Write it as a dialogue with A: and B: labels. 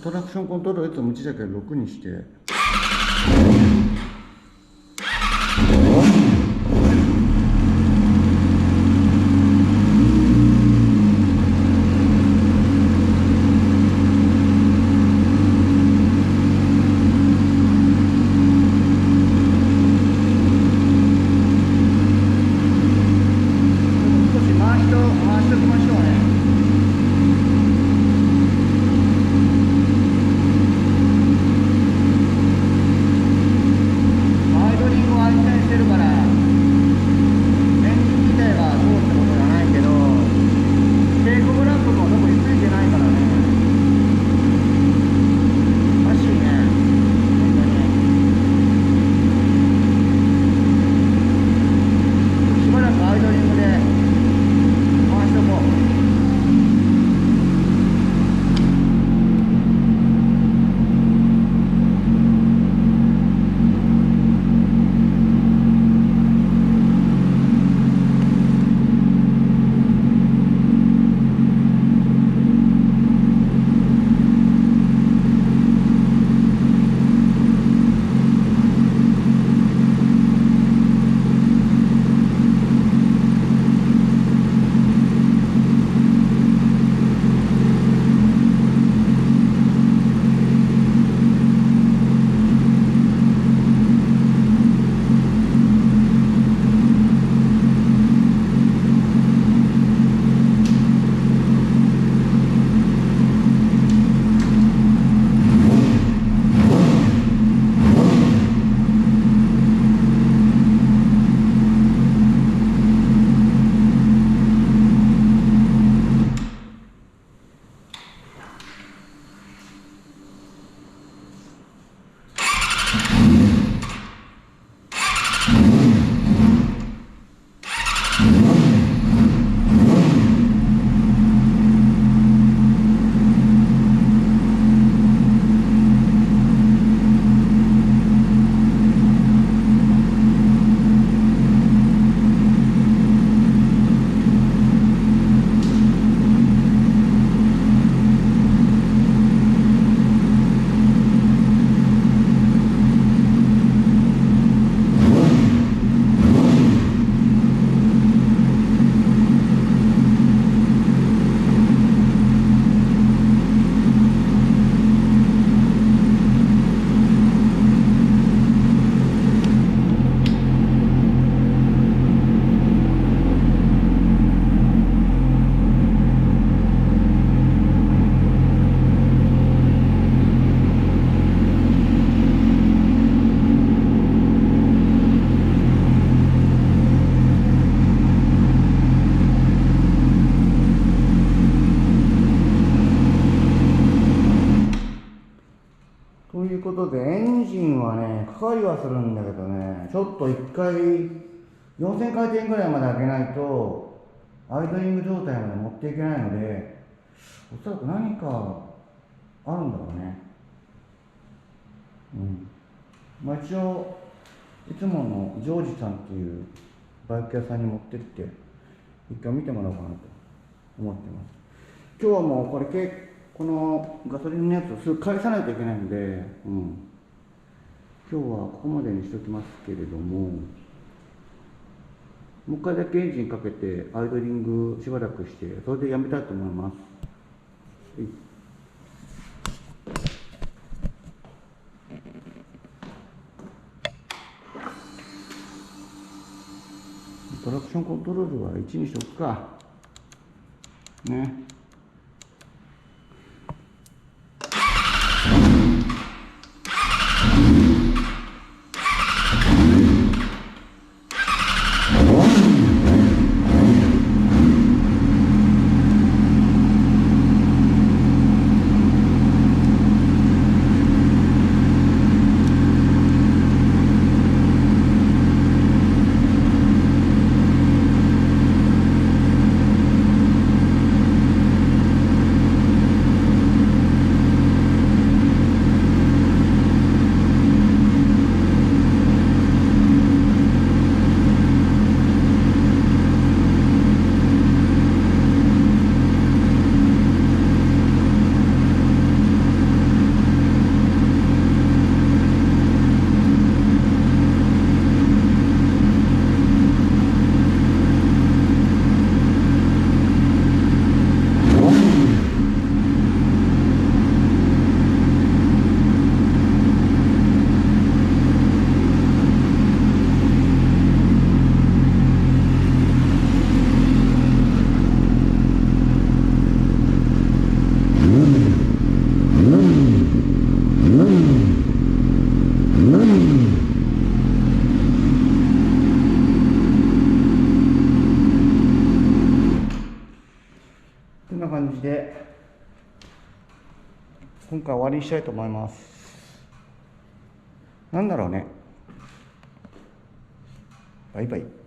A: トラクションコントロールいつも1だけど6にして。ということで、エンジンはね、かかりはするんだけどね、ちょっと一回、4000回転ぐらいまで上げないと、アイドリング状態まで持っていけないので、おそらく何かあるんだろうね。まあ一応、いつものジョージさんっていうバイク屋さんに持ってって、一回見てもらおうかなと思ってます。今日はもうこのガソリンのやつをすぐ返さないといけないんで、今日はここまでにしておきますけれども、もう一回だけエンジンかけてアイドリングしばらくして、それでやめたいと思います。トラクションコントロールは1にしとくかね。で今回終わりにしたいと思います。なんだろうね。バイバイ。